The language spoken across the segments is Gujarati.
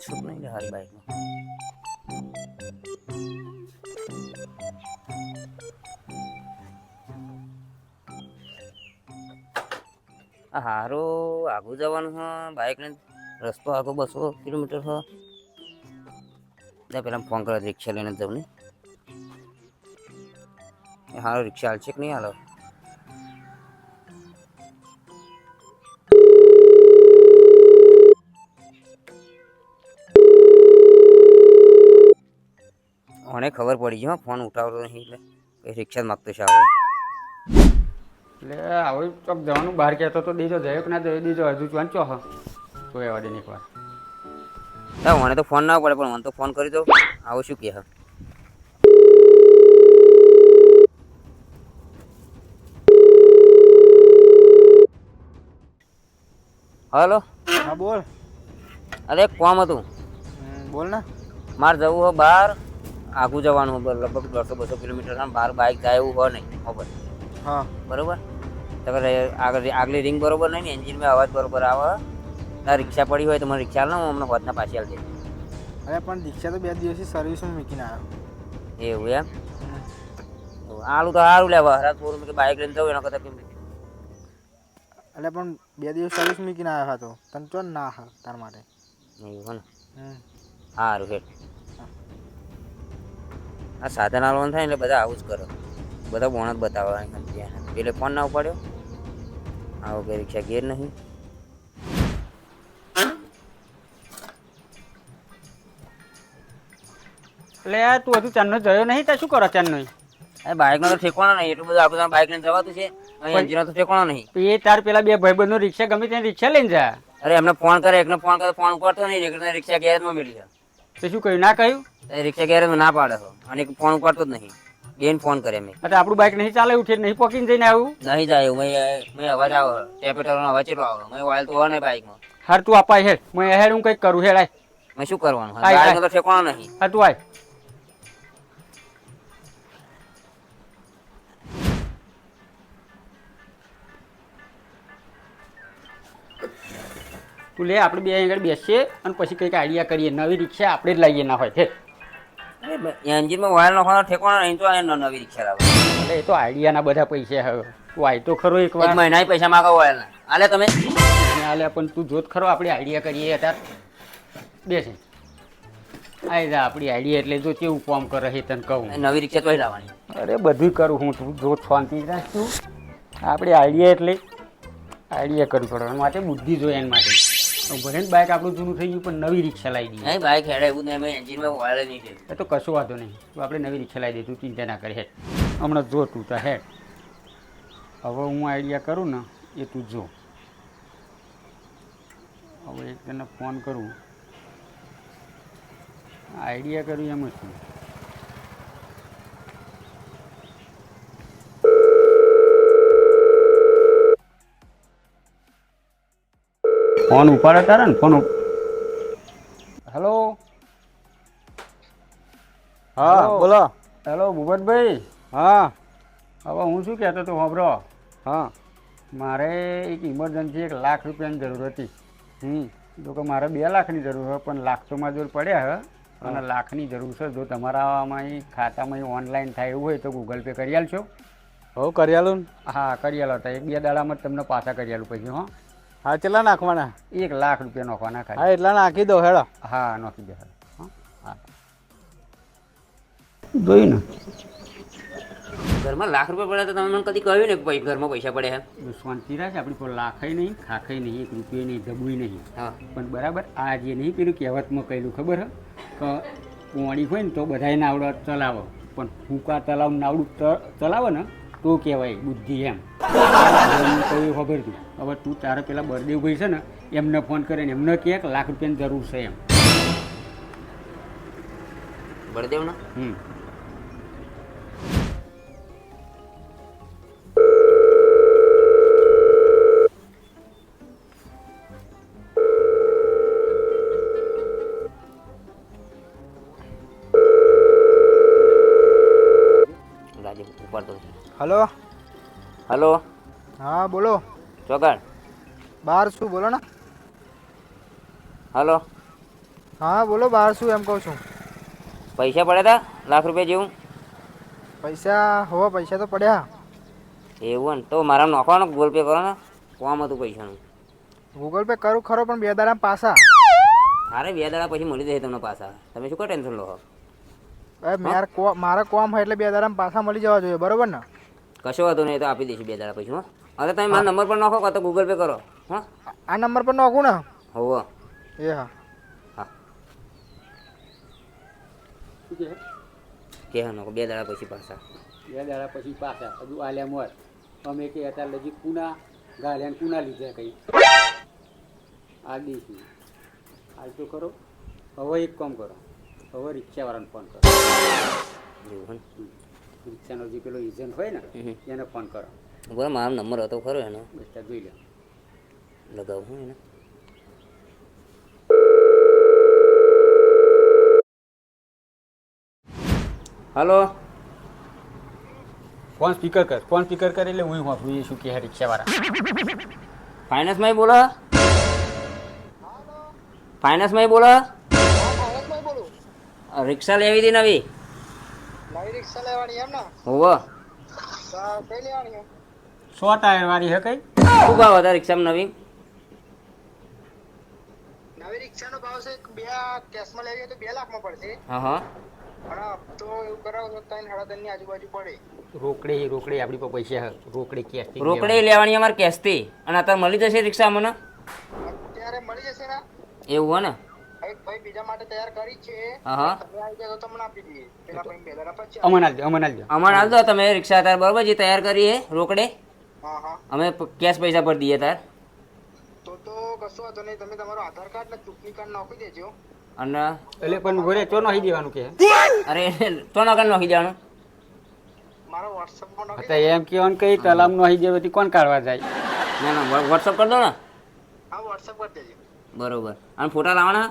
છૂટ નહીં લે હારી બાઈકમાં. આ હારું આગું જવાનું હ બાઈક ને રસ્તો આગો 200 કિલોમીટર હ. પેલા ફોન કરે રિક્ષા લઈને જવું ને. હારો રિક્ષા હાલ છે કે નહીં હાલો? મને ખબર પડી ગઈ ફોન ઉઠાવતો નહીં એટલે કઈ રિક્ષા માગતો છે આવે. એટલે આવું ચોક જવાનું બહાર કહેતો તો દીજો જયો કે ના જયો દીજો હજુ વાંચો હ તો એવા દે એક વાર. મને તો ફોન ના પડે પણ મને તો ફોન કરી દો. આવું શું કહે? હલો. હા બોલ. અરે એક કામ હતું. બોલ ને. મારે જવું હોય બહાર, આગું જવાનું હોય લગભગ 100-200 કિલોમીટર. બહાર બાઇક જાય એવું હોય નહીં ખબર. હા બરોબર. તો આગલી રિંગ બરોબર નહીં ને એન્જિનમાં અવાજ બરોબર આવે. ના રિક્ષા પડી હોય તો મને રિક્ષા ના હું હમણાં હોતના પાછી આવી દે. અરે પણ રિક્ષા તો 2 દિવસથી સર્વિસમાં મૂકીને આવ્યો. એવું એમ? આલું તો સારું લેવા હરા થોડું કે બાઇક લઈને જવું એના કરતાં કેમ. એટલે પણ 2 દિવસ સર્વિસ મૂકીને આવ્યો હતો તને તો ના હા તાર માટે. એવું ને? હમ સારું હેઠ. આ સાધન હાલવાનું થાય એટલે બધા આવું જ કરે. બધા બોનસ બતાવવા એટલે ફોન ના ઉપાડ્યો. આવો કે રિક્ષા ગેર નહીં. એટલે યાર તું હજુ ચાંદનો જયો નહીં ત્યાં શું કરો ચાંદનો? અરે બાઇકનો તો ઠેકવાનો નહીં. એટલું બધું આખું બાઇક લઈને જવાતું છે. એન્જિનનો તો ઠેકવાનો નહીં. એ તાર પેલા 2 ભાઈબંધો રિક્ષા ગમે ત્યાં રિક્ષા લઈને જા. અરે એમને ફોન કરે, એકને ફોન કરે ફોન ઉપાડતો નહીં. એકને રિક્ષા ગેરેજમાં મેળી જાય. તો શું કહ્યું? ના કહ્યું? રિક્ષા ગેરેજમાં ના પાડે છો અને ફોન ઉપાડતો જ નહીં. બેન ફોન કરે મેં. એટલે આપણું બાઇક નહીં ચાલે ઉઠે નહીં પોકીને જઈને આવું નહીં જાય મેં અવાજ આવે ટેપેટરનો અવાજ કેટલો આવે. મેં વાયલ તો હોય ને બાઇકમાં. હાર તું અપાય હેડ હેડ હું કંઈક કરું હેડ આય. મેં શું કરવાનું? આય, બાઇકનો તો ઠેકવાનો નહીં. હા તું આય. તું લે આપણે બે આગળ બેસીએ અને પછી કંઈક આઈડિયા કરીએ. નવી રિક્ષા આપણે જ લાવીએ ના હોય છે. એન્જિનમાં વાયર નાખવાનો ઠેકવાનો નહીં તો નવી રિક્ષા લાવે. એટલે એ તો આઈડિયાના બધા પૈસા હવે તું આય તો ખરો એક વાર. મહિના પૈસા માગો વાયરના આલે તમે. આલે પણ તું જોત ખરો આપણે આઈડિયા કરીએ અત્યારે બેસે આઈ જા આપણી આઈડિયા એટલે જો કેવું કામ કરે છે તને કહું. નવી રિક્ષા તો લાવવાની. અરે બધું કરું હું તું જો શાંતિ રાખ તું. આપણે આઈડિયા એટલે આઈડિયા કરવું પડે માટે બુદ્ધિ જોઈએ એના માટે. ભલે ને બાઇક આપણું જૂનું થઈ ગયું પણ નવી રિક્ષા લાવી દઈએ. નહીં બાઇક હેડે એવું નહીં. મેં એન્જિનમાં વાયર નહીં છે. એ તો કશો વાંધો નહીં. તો આપણે નવી રિક્ષા લાવી દઈએ. તું ચિંતા ના કરે હેડ. હમણાં જો તું તો હેડ. હવે હું આઈડિયા કરું ને એ તું જો. હવે એક તને ફોન કરું આઈડિયા કરું એમ શું. ફોન ઉપાડે તારે ને ફોન. હેલો. હા બોલો. હેલો ભૂપતભાઈ. હા હવે હું શું કહેતો હતો સાંભળો. હા મારે એક ઇમરજન્સી 1 લાખ રૂપિયાની જરૂર હતી. જો કે મારે 2 લાખની જરૂર હોય પણ લાખ તો મારી જોડે પડ્યા હે અને લાખની જરૂર છે. જો તમારામાં ખાતામાં ઓનલાઈન થાય એવું હોય તો ગૂગલ પે કરી આલશો? હો કરી આલું. હા કરી આલો. તો 1-2 દાડામાં તમને પાછા કરી આલું પછી. હા હા કેટલા નાખવાના? 1 લાખ રૂપિયા નાખવાના ખાલી. હા એટલા નાખી દો હેડો. હા નાખી દે. હા હા જોઈ ને ઘરમાં લાખ રૂપિયા પડ્યા તો તમે મને કદી કહ્યું ને કે ઘરમાં પૈસા પડ્યા. શાંતિ રાખે. આપણી પર લાખય નહીં ખાખય નહીં 1 રૂપિયો નહીં ડબુય નહીં. હા પણ બરાબર આ જે નહીં પેલું કહેવતમાં કહેલું ખબર હે કે પોણી હોય ને તો બધાય નાવડો ચલાવો પણ ફૂંકા તલાવ નાવડું ચલાવો ને તો કહેવાય બુદ્ધિ એમ. કહ્યું ખબર તું. હવે તું તારે પેલા બળદેવભાઈ છે ને એમને ફોન કરે ને એમને કહે કે લાખ રૂપિયાની જરૂર છે એમ. બળદેવ ને પડતો. હલો હલો હા બોલો. ચોકડ. બહાર શું બોલો ને. હલો હા બોલો બહાર શું એમ કહું છું. પૈસા પડ્યા હતા ₹1,00,000 જેવું. પૈસા તો પડ્યા. એવું ને તો મારા નોખવાનો ગૂગલ પે કરો ને કોમ હતું પૈસાનું. ગૂગલ પે કરું ખરો પણ 2 દાડા પાછા. અરે 2 દાડા પછી મળી જશે તમને પાછા. તમે શું કો ટેન્શન લો. મારે કોમ હોય એટલે 2 દાડા પાછા મળી જવા જોઈએ બરોબર ને. કશો વાંધો નહીં તો આપી દઈશું 2 દાડા પછી. હો હવે તમે મારો નંબર પર નાખો કાં તો ગૂગલ પે કરો. હા આ નંબર પર નાખું ને. હોવ એ હા હા શું કહે? કે હા નાખો 2 દાડા પછી પાછા. 2 દાડા પછી પાછા હજુ આલ્યા મોર અમે કે અત્યારે લજી કુના ગાલ્યા કુના લીધા કંઈ આ દઈશું. હાલ તો કરો. હવે એક કામ કરો, હવે રિક્ષાવાળાને ફોન કરો. એવું રિક્ષાનો જે પેલો એજન્ટ હોય ને એને ફોન કરો. બરાબર મારો નંબર હતો ખરો એનો. બધા જોઈ લો. લગાવું હું એને. હલો ફોન સ્પીકર કર. ફોન સ્પીકર કર એટલે હું વાપરું એ શું કહે રિક્ષાવાળા. ફાઇનાન્સમાં બોલો. ફાઇનાન્સમાં બોલો. રિક્ષા લેવી હતી નવી. નવી રિક્ષા લેવાની એમ ને. હોવ કઈ લેવાની 100 ટાયર વાળી હે કઈ? શું ભાવ હતા રિક્ષામાં નવી? નવી રિક્ષાનો ભાવ છે કેશમાં લેવી તો 2 લાખમાં પડશે. હા હા અને તો એવું કરાવો તો 3-3.5 ની આજુબાજુ પડે. રોકડે આપણી પાસે પૈસા હે. રોકડે કેશ રોકડે લેવાની અમારે કેશથી. અને અત્યારે મળી જશે રિક્ષા મને. અત્યારે મળી જશે ને. એવું હે ને. ભાઈ બીજા માટે તૈયાર કરી છે. હા હા તમે આવી જાય તો તમને આપી દઈએ. પેલા ભાઈ 2 દાડા પછી. અમન આલજો. અમારે હાલ દો તમે રિક્ષા અત્યારે બરોબર જે તૈયાર કરી હે રોકડે. હા હા અમે કેશ પૈસા પર દઈએ તાર. તો કશું વાંધો નહીં. તમે તમારો આધાર કાર્ડ ને ચૂંટણી કાર્ડ નાખી દેજો. અને એટલે પણ ઘરે ચો નાખી દેવાનું કે અરે તો નકર નાખી દેવાનું. મારો WhatsApp માં નાખી તો એમ કેવાનું કઈ તલામ નાખી દેવાથી કોણ કાઢવા જાય? ના ના વોટ્સઅપ કરી દો ને. હા WhatsApp કરી દેજો. બરોબર. અને ફોટા લાવવાના.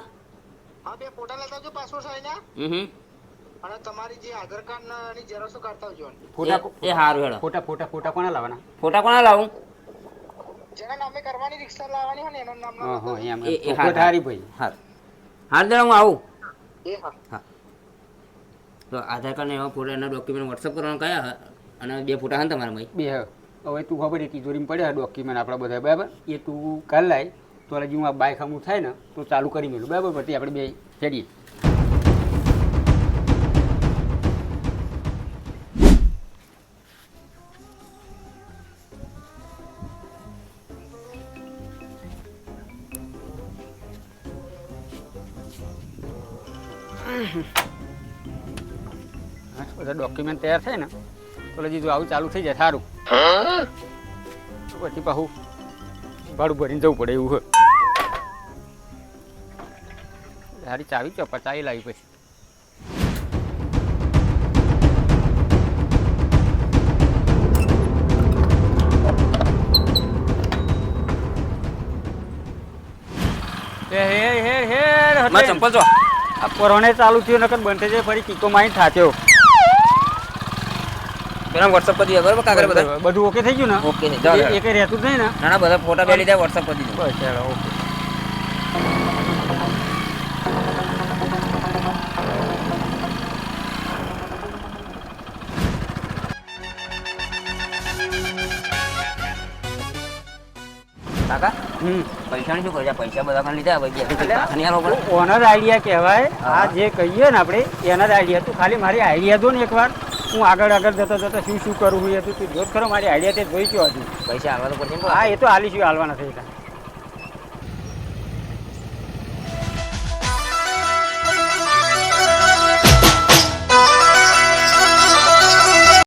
હા 2 ફોટા લેતા આવજો પાસપોર્ટ સાઈઝના. અને તમારી જે આધાર કાર્ડ ની ઝેરોક્ષ કાઢતા આવજો. એ સારું હેડો. ફોટા કોના લાવવાના? ફોટા કોના લાવું? જેના નામે કરવાની રિક્ષા લાવવાની હોય ને એના નામ હા એમ એ ફોટા હારી ભાઈ. હાર જરા હું આવું. એ હા હા તો આધાર કાર્ડ ને એવા ફોટા એના ડોક્યુમેન્ટ વોટ્સઅપ કરવાના કયા અને 2 ફોટા હા તમારા ભાઈ. 2 હવે તું ખબર એ તિજોરીમાં પડ્યા ડોક્યુમેન્ટ આપણા બધા બરાબર. એ તું કાલ લાય તો હજી હું આ બાઇક હમું થાય ને તો ચાલુ કરી મેલું બરાબર. પછી આપણે 2 ચડીએ. બધા ડોક્યુમેન્ટ તૈયાર થાય ને તો હજી જો આવું ચાલુ થઈ જાય સારું. પછી પાછું ભાડું ભરીને જવું પડે એવું હોય. સારી ચાવી ચાવી લાવી પછી. ચંપલ જો આ કોરોને ચાલુ થયું નકર બંધ થઈ જાય ફરી કીકો માઈ થાચ્યો. પેલા વોટ્સઅપ કરી દીધા બરાબર કાગળ બધા બધું ઓકે થઈ ગયું ને? ઓકે છે જાઓ એક રહેતું જ નહીં ને? ના ના બધા ફોટા બે લીધા વોટ્સઅપ કરી દીધું. બસ ચાલો ઓકે. કાકા પૈસાની શું કરજા? પૈસા બધા ખાલી લીધા ભાઈ. ઓનર આઈડિયા કહેવાય. આ જે કહીએ ને આપણે એના જ આઈડિયા. તું ખાલી મારી આઈડિયા દો ને એકવાર. હું આગળ જતા શું કરું છું તું જોત ખરો મારી આઈડિયા તે જોઈ ગયો હજુ. પૈસા આવવા તો પડશે. હા એ તો હાલીશું હાલવાના થઈ.